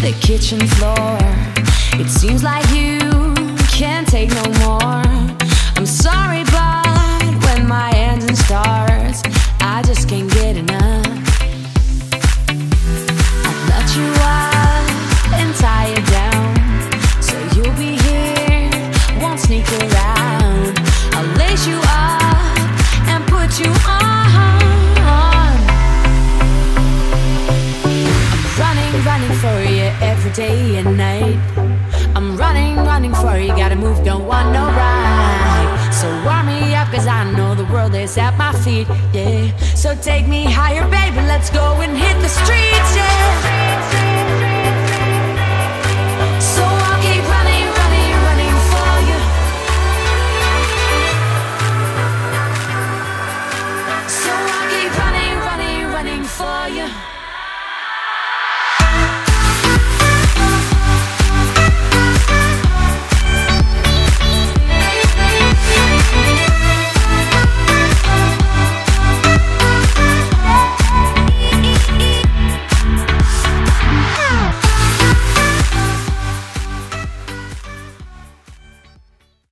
the kitchen floor. It seems like you can't take no more. I'm sorry, but when my engine starts, I just can't get enough. I'll let you up and tie you down, so you'll be here, won't sneak around. I'll lace you up and put you on. Running for you every day and night. I'm running for you, gotta move, don't want no ride. So warm me up, cause I know the world is at my feet, yeah. So take me higher, baby, let's go and hit the street.